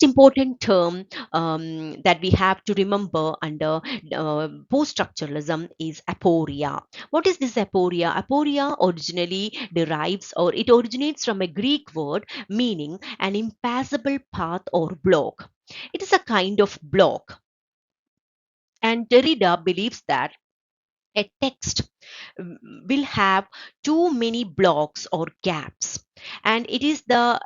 next important term that we have to remember under post-structuralism is aporia. What is this aporia? Aporia originally derives, or it originates from a Greek word meaning an impassable path or block. It is a kind of block, and Derrida believes that a text will have too many blocks or gaps, and it is the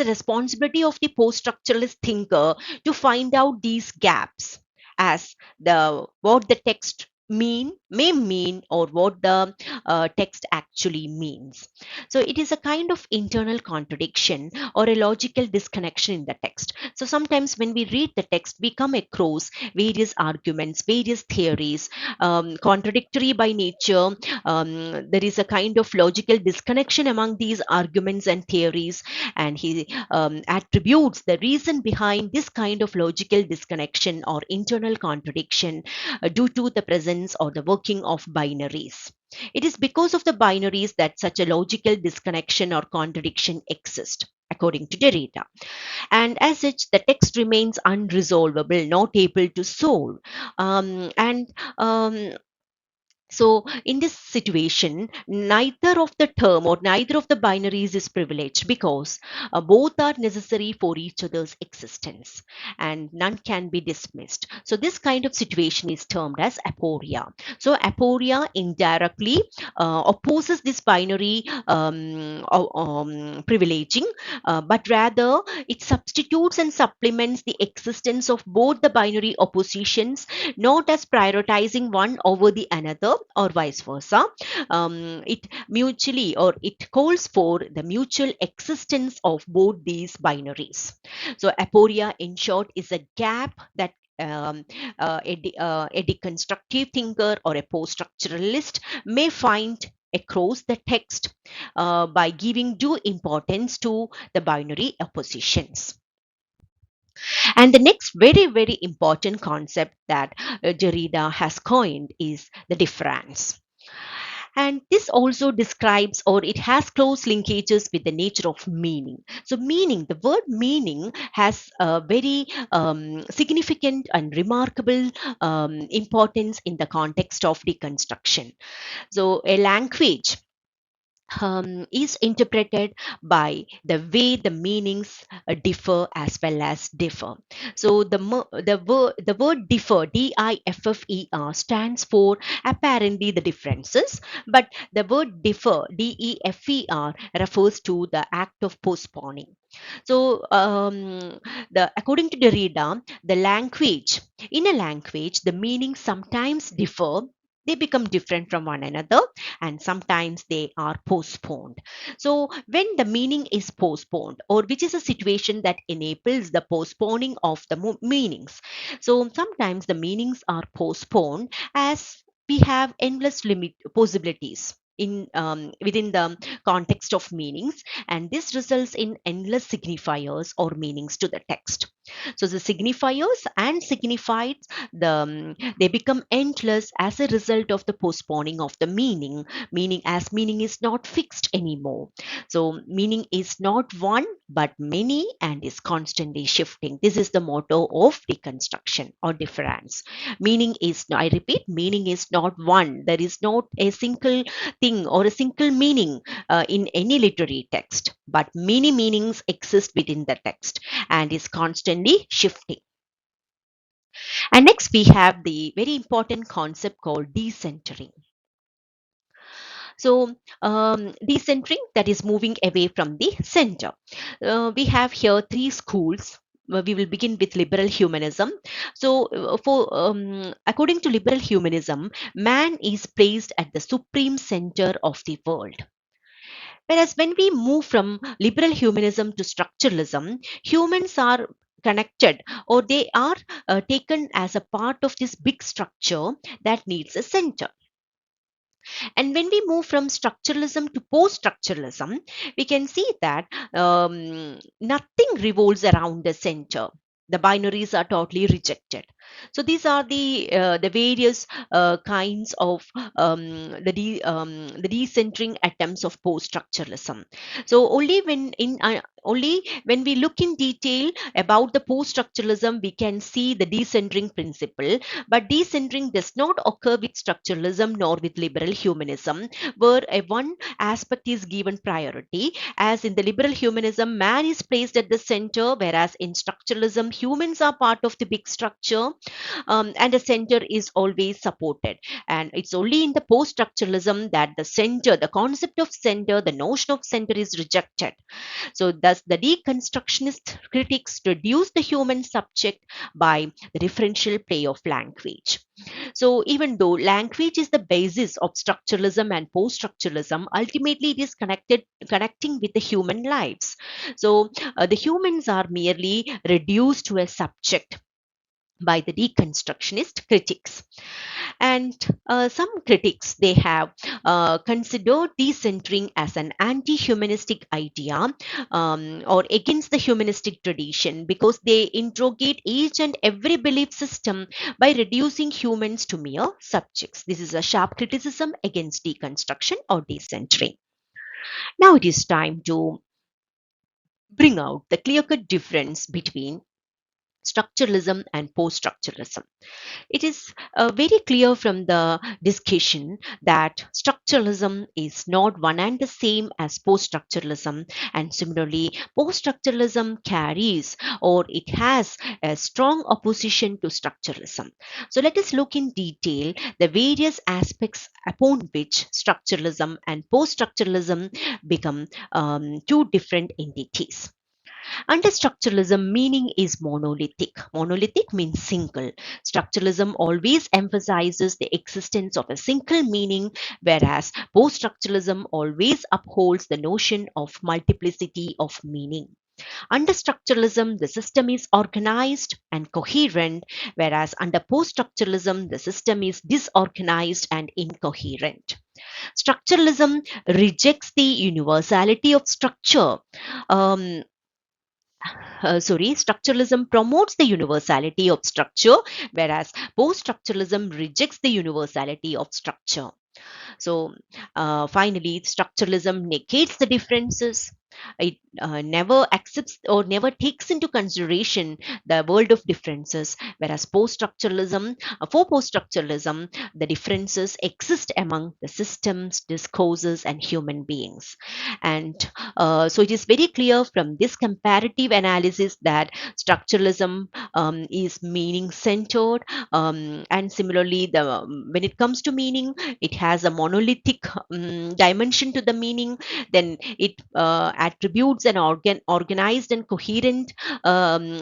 responsibility of the post-structuralist thinker to find out these gaps, as the what the text may mean, or what the text actually means. So it is a kind of internal contradiction or a logical disconnection in the text. So sometimes when we read the text, we come across various arguments, various theories, contradictory by nature. There is a kind of logical disconnection among these arguments and theories, and he attributes the reason behind this kind of logical disconnection or internal contradiction due to the presence or the working of binaries. It is because of the binaries that such a logical disconnection or contradiction exists, according to Derrida. And as such, the text remains unresolvable, not able to solve. And So, in this situation, neither of the term or neither of the binaries is privileged, because both are necessary for each other's existence and none can be dismissed. So, this kind of situation is termed as aporia. So, aporia indirectly opposes this binary privileging, but rather it substitutes and supplements the existence of both the binary oppositions, not as prioritizing one over the another or vice versa. It calls for the mutual existence of both these binaries. So aporia, in short, is a gap that a deconstructive thinker or a post-structuralist may find across the text by giving due importance to the binary oppositions. And the next very, very important concept that Derrida has coined is the difference. And this also describes, or it has close linkages with the nature of meaning. So meaning, the word meaning has a very significant and remarkable importance in the context of deconstruction. So a language is interpreted by the way the meanings differ as well as differ. So the word differ, D-I-F-F-E-R, stands for apparently the differences, but the word differ, D-E-F-E-R, refers to the act of postponing. So according to Derrida, the language in a language, the meanings sometimes differ. They become different from one another, and sometimes they are postponed. So when the meaning is postponed, or which is a situation that enables the postponing of the meanings. So sometimes the meanings are postponed, as we have endless limit possibilities in within the context of meanings, and this results in endless signifiers or meanings to the text. So the signifiers and signified, they become endless as a result of the postponing of the meaning, as meaning is not fixed anymore. So meaning is not one but many, and is constantly shifting. This is the motto of deconstruction or difference. Meaning is, I repeat, meaning is not one. There is not a single thing or a single meaning in any literary text, but many meanings exist within the text and is constantly shifting. And next, we have the very important concept called decentering. So, decentering, that is moving away from the center. We have here three schools. We will begin with liberal humanism. So, according to liberal humanism, man is placed at the supreme center of the world. Whereas when we move from liberal humanism to structuralism, humans are connected, or they are taken as a part of this big structure that needs a center. And when we move from structuralism to post structuralism, we can see that nothing revolves around the center. The binaries are totally rejected. So these are the various kinds of the decentering attempts of post structuralism. So only when only when we look in detail about the post structuralism, we can see the decentering principle. But decentering does not occur with structuralism nor with liberal humanism, where a one aspect is given priority. As in the liberal humanism, man is placed at the center, whereas in structuralism, humans are part of the big structure, and the center is always supported. And it's only in the post structuralism that the center, the concept of center, the notion of center is rejected. So, thus, the deconstructionist critics reduce the human subject by the differential play of language. So, even though language is the basis of structuralism and post structuralism, ultimately it is connecting with the human lives. So, the humans are merely reduced to a subject by the deconstructionist critics. And some critics, they have considered decentering as an anti-humanistic idea, or against the humanistic tradition, because they interrogate each and every belief system by reducing humans to mere subjects. This is a sharp criticism against deconstruction or decentering. Now it is time to bring out the clear-cut difference between structuralism and post-structuralism. It is very clear from the discussion that structuralism is not one and the same as post structuralism, and similarly, post structuralism carries or it has a strong opposition to structuralism. So, let us look in detail the various aspects upon which structuralism and post structuralism become two different entities. Under structuralism, meaning is monolithic. Monolithic means single. Structuralism always emphasizes the existence of a single meaning, whereas post structuralism always upholds the notion of multiplicity of meaning. Under structuralism, the system is organized and coherent, whereas under post structuralism, the system is disorganized and incoherent. Structuralism rejects the universality of structure. Um, Structuralism promotes the universality of structure, whereas post structuralism rejects the universality of structure. So, finally, structuralism negates the differences. It never accepts or never takes into consideration the world of differences, whereas for post structuralism, the differences exist among the systems, discourses, and human beings. And so, it is very clear from this comparative analysis that structuralism is meaning centered, and similarly, when it comes to meaning, it has a monolithic dimension to the meaning. Then it attributes an organized and coherent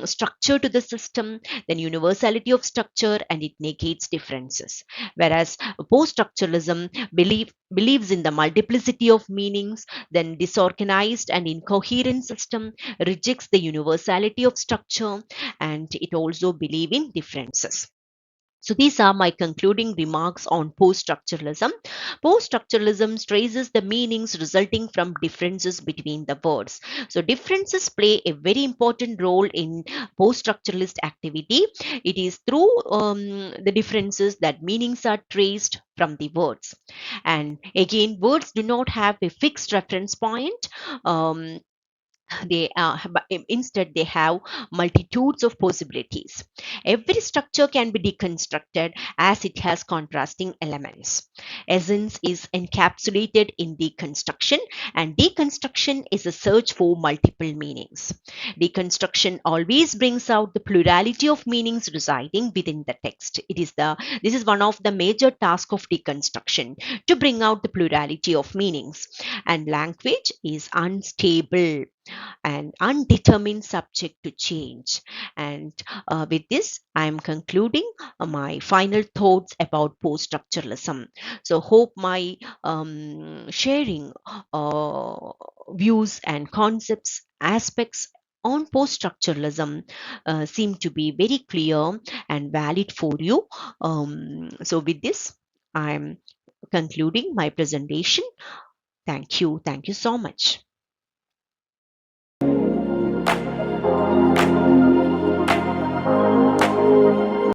structure to the system, then universality of structure, and it negates differences. Whereas post-structuralism believes in the multiplicity of meanings, then disorganized and incoherent system rejects the universality of structure, and it also believes in differences. So these are my concluding remarks on post-structuralism. Post-structuralism traces the meanings resulting from differences between the words. So differences play a very important role in post-structuralist activity. It is through the differences that meanings are traced from the words. And again, words do not have a fixed reference point. But instead they have multitudes of possibilities. Every structure can be deconstructed as it has contrasting elements. Essence is encapsulated in deconstruction, and deconstruction is a search for multiple meanings. Deconstruction always brings out the plurality of meanings residing within the text. This is one of the major tasks of deconstruction, to bring out the plurality of meanings. And language is unstable and undetermined, subject to change. And with this, I am concluding my final thoughts about post structuralism. So, hope my sharing views and concepts, aspects on post structuralism seem to be very clear and valid for you. So, with this, I am concluding my presentation. Thank you. Thank you so much.